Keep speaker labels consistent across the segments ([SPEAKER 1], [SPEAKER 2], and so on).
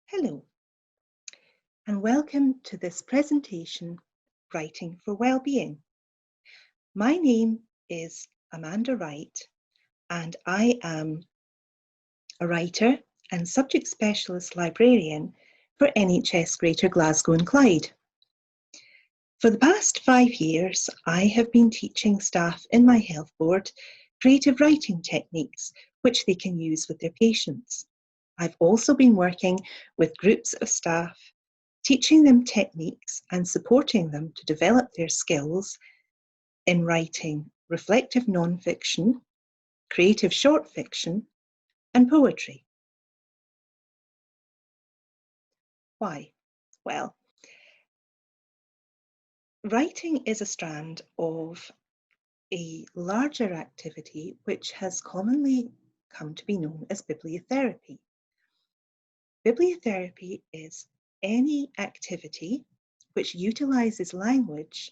[SPEAKER 1] Hello, and welcome to this presentation, Writing for Wellbeing. My name is Amanda Wright, and I am a writer and subject specialist librarian for NHS Greater Glasgow and Clyde. For the past 5 years, I have been teaching staff in my health board creative writing techniques which they can use with their patients. I've also been working with groups of staff, teaching them techniques and supporting them to develop their skills in writing reflective non-fiction, creative short fiction, and poetry. Why? Well, writing is a strand of a larger activity which has commonly come to be known as bibliotherapy. Bibliotherapy is any activity which utilises language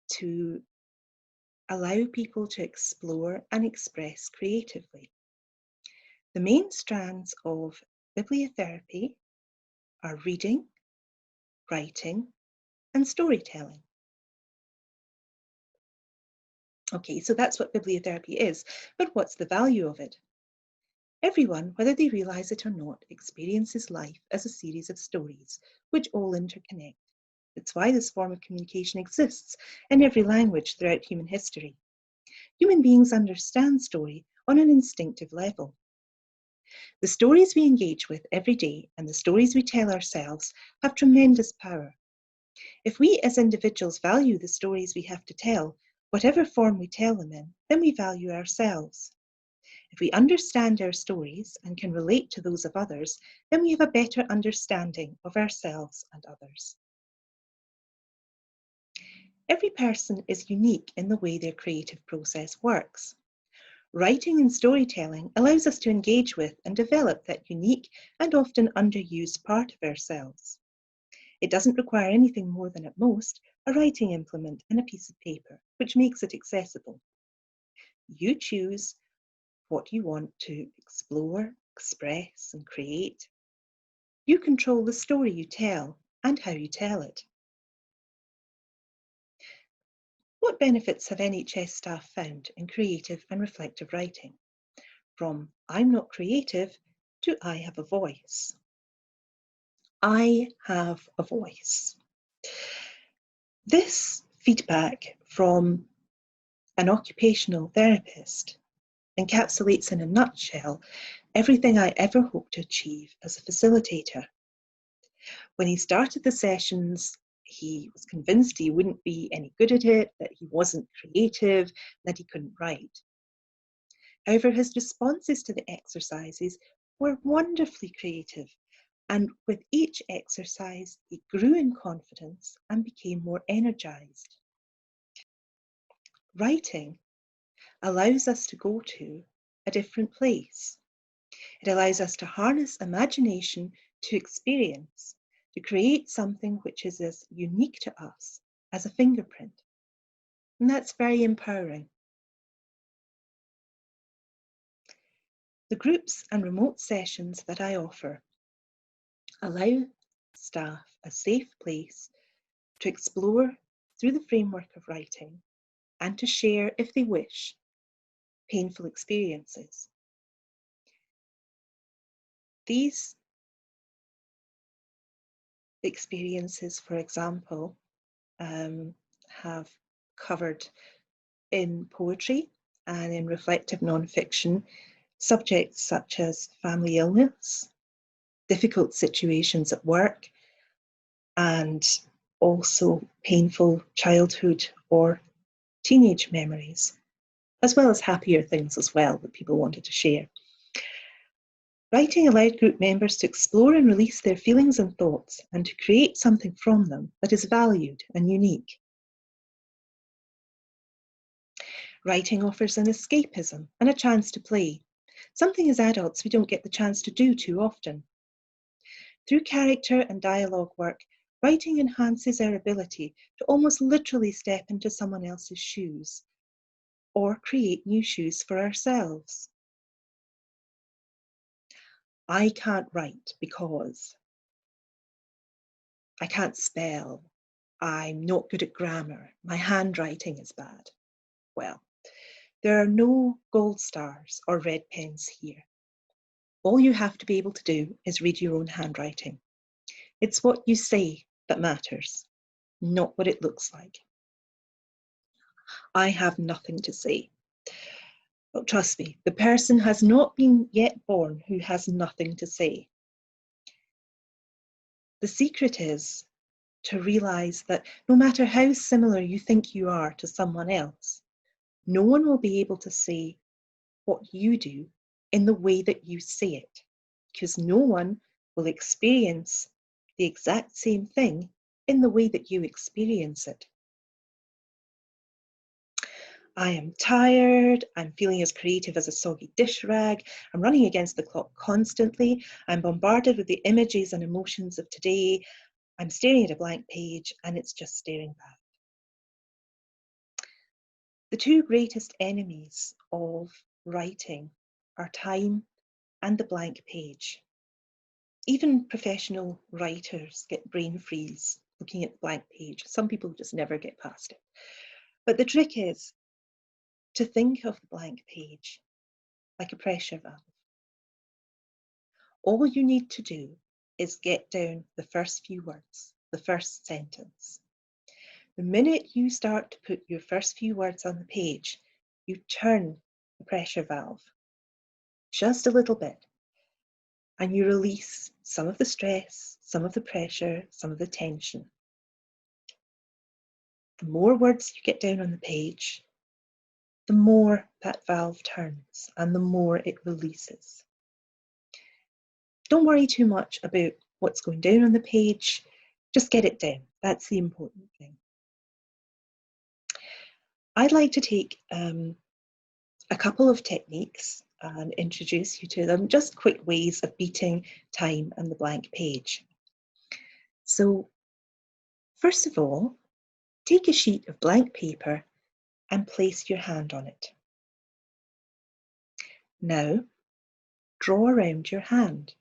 [SPEAKER 1] to allow people to explore and express creatively. The main strands of bibliotherapy are reading, writing, and storytelling. Okay, so that's what bibliotherapy is, but what's the value of it? Everyone, whether they realise it or not, experiences life as a series of stories, which all interconnect. It's why this form of communication exists in every language throughout human history. Human beings understand story on an instinctive level. The stories we engage with every day and the stories we tell ourselves have tremendous power. If we as individuals value the stories we have to tell, whatever form we tell them in, then we value ourselves. If we understand our stories and can relate to those of others, then we have a better understanding of ourselves and others. Every person is unique in the way their creative process works. Writing and storytelling allows us to engage with and develop that unique and often underused part of ourselves. It doesn't require anything more than, at most, a writing implement and a piece of paper, which makes it accessible. You choose what you want to explore, express, and create. You control the story you tell and how you tell it. What benefits have NHS staff found in creative and reflective writing? From I'm not creative to I have a voice. I have a voice. This feedback from an occupational therapist encapsulates in a nutshell everything I ever hoped to achieve as a facilitator. When he started the sessions, he was convinced he wouldn't be any good at it, that he wasn't creative, that he couldn't write. However, his responses to the exercises were wonderfully creative, and with each exercise, he grew in confidence and became more energized. Writing allows us to go to a different place. It allows us to harness imagination to experience, to create something which is as unique to us as a fingerprint. And that's very empowering. The groups and remote sessions that I offer allow staff a safe place to explore through the framework of writing and to share, if they wish, painful experiences. These experiences, for example, have covered in poetry and in reflective non-fiction subjects such as family illness, difficult situations at work, and also painful childhood or teenage memories, as well as happier things as well that people wanted to share. Writing allowed group members to explore and release their feelings and thoughts and to create something from them that is valued and unique. Writing offers an escapism and a chance to play, something as adults we don't get the chance to do too often. Through character and dialogue work, writing enhances our ability to almost literally step into someone else's shoes or create new shoes for ourselves. I can't write because I can't spell. I'm not good at grammar. My handwriting is bad. Well, there are no gold stars or red pens here. All you have to be able to do is read your own handwriting. It's what you say that matters, not what it looks like. I have nothing to say. But trust me, the person has not been yet born who has nothing to say. The secret is to realize that no matter how similar you think you are to someone else, no one will be able to say what you do in the way that you say it, because no one will experience the exact same thing in the way that you experience it. I am tired, I'm feeling as creative as a soggy dish rag, I'm running against the clock constantly, I'm bombarded with the images and emotions of today, I'm staring at a blank page and it's just staring back. The two greatest enemies of writing are time and the blank page. Even professional writers get brain freeze looking at the blank page. Some people just never get past it. But the trick is to think of the blank page like a pressure valve. All you need to do is get down the first few words, the first sentence. The minute you start to put your first few words on the page, you turn the pressure valve just a little bit, and you release some of the stress, some of the pressure, some of the tension. The more words you get down on the page, the more that valve turns and the more it releases. Don't worry too much about what's going down on the page, just get it down. That's the important thing. I'd like to take a couple of techniques and introduce you to them, just quick ways of beating time and the blank page. So, first of all, take a sheet of blank paper and place your hand on it. Now, draw around your hand.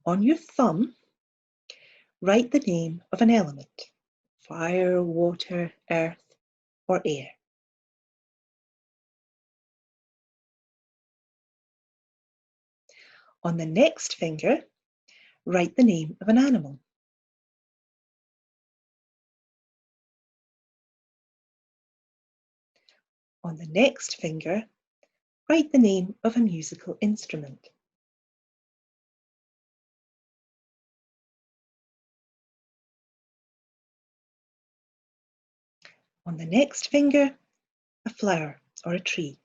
[SPEAKER 1] On your thumb, write the name of an element: fire, water, earth, or air. On the next finger, write the name of an animal. On the next finger, write the name of a musical instrument. On the next finger, a flower or a tree.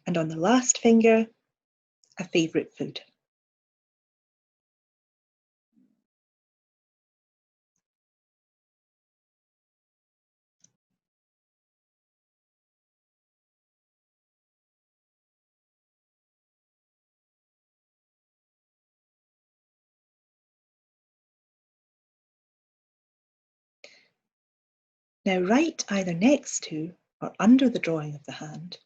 [SPEAKER 1] And on the last finger, a favourite food. Now write either next to or under the drawing of the hand,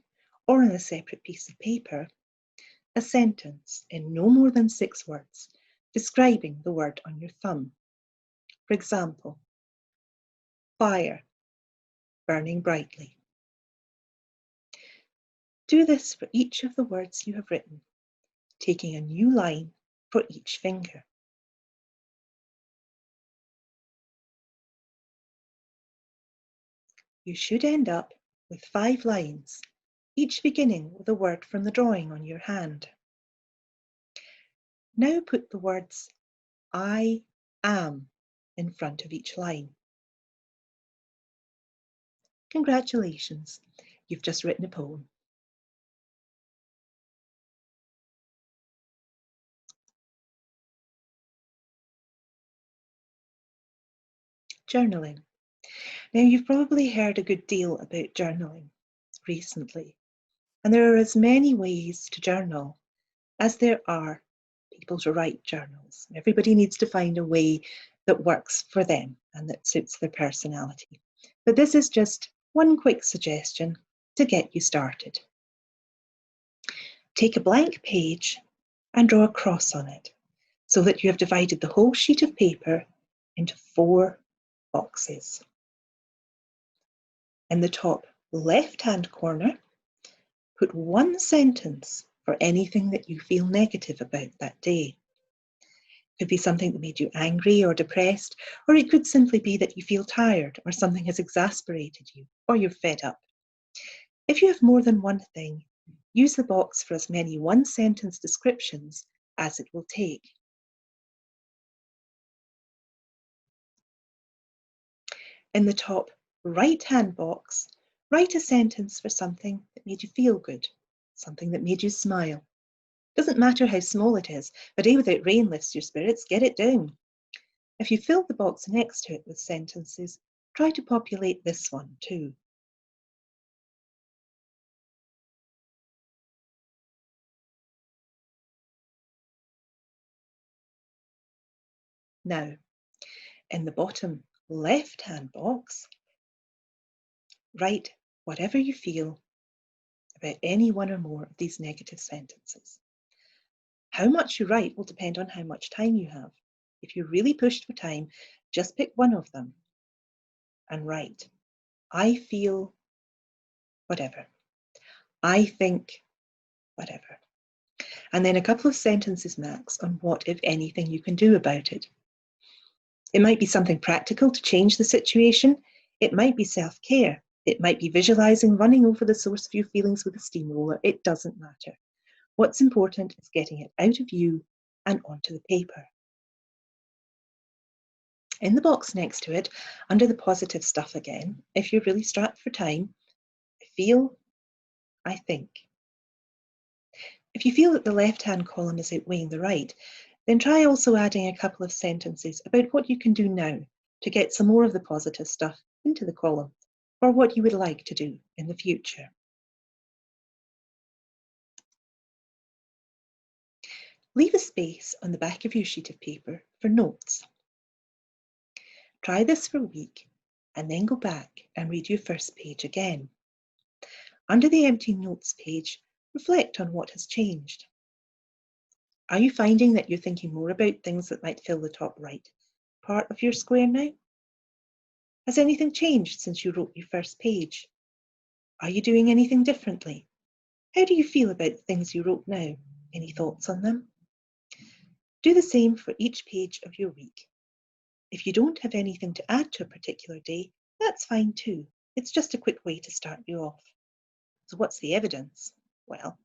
[SPEAKER 1] or on a separate piece of paper, a sentence in no more than 6 words describing the word on your thumb. For example, fire, burning brightly. Do this for each of the words you have written, taking a new line for each finger. You should end up with 5 lines, each beginning with a word from the drawing on your hand. Now put the words I am in front of each line. Congratulations, you've just written a poem. Journaling. Now you've probably heard a good deal about journaling recently, and there are as many ways to journal as there are people to write journals. Everybody needs to find a way that works for them and that suits their personality. But this is just one quick suggestion to get you started. Take a blank page and draw a cross on it so that you have divided the whole sheet of paper into 4 boxes. In the top left-hand corner, put 1 sentence for anything that you feel negative about that day. It could be something that made you angry or depressed, or it could simply be that you feel tired or something has exasperated you or you're fed up. If you have more than one thing, use the box for as many one-sentence descriptions as it will take. In the top right-hand box, write a sentence for something that made you feel good, something that made you smile. Doesn't matter how small it is. A day without rain lifts your spirits, get it down. If you fill the box next to it with sentences, try to populate this one too. Now, in the bottom left-hand box, write whatever you feel about any one or more of these negative sentences. How much you write will depend on how much time you have. If you're really pushed for time, just pick one of them and write, I feel whatever. I think whatever. And then a couple of sentences max on what, if anything, you can do about it. It might be something practical to change the situation. It might be self-care. It might be visualizing running over the source of your feelings with a steamroller. It doesn't matter. What's important is getting it out of you and onto the paper. In the box next to it, under the positive stuff again, if you're really strapped for time, I feel, I think. If you feel that the left-hand column is outweighing the right, then try also adding a couple of sentences about what you can do now to get some more of the positive stuff into the column, or what you would like to do in the future. Leave a space on the back of your sheet of paper for notes. Try this for a week and then go back and read your first page again. Under the empty notes page, reflect on what has changed. Are you finding that you're thinking more about things that might fill the top right part of your square now? Has anything changed since you wrote your first page? Are you doing anything differently? How do you feel about the things you wrote now? Any thoughts on them? Do the same for each page of your week. If you don't have anything to add to a particular day, that's fine too. It's just a quick way to start you off. So what's the evidence? Well,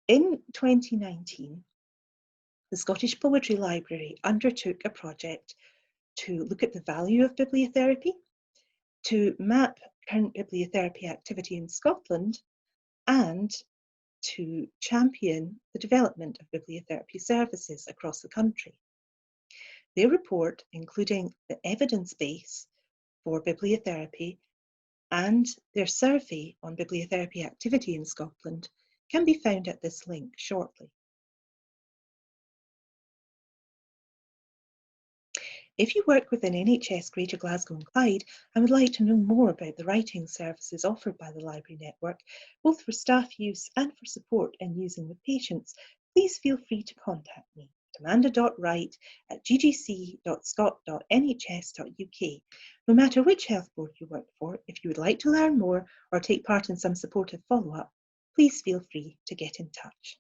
[SPEAKER 1] in 2019, the Scottish Poetry Library undertook a project to look at the value of bibliotherapy, to map current bibliotherapy activity in Scotland, and to champion the development of bibliotherapy services across the country. Their report, including the evidence base for bibliotherapy and their survey on bibliotherapy activity in Scotland, can be found at this link shortly. If you work within NHS Greater Glasgow and Clyde and would like to know more about the writing services offered by the Library Network, both for staff use and for support in using with patients, please feel free to contact me at amanda.wright@ggc.scot.nhs.uk. No matter which health board you work for, if you would like to learn more or take part in some supportive follow-up, please feel free to get in touch.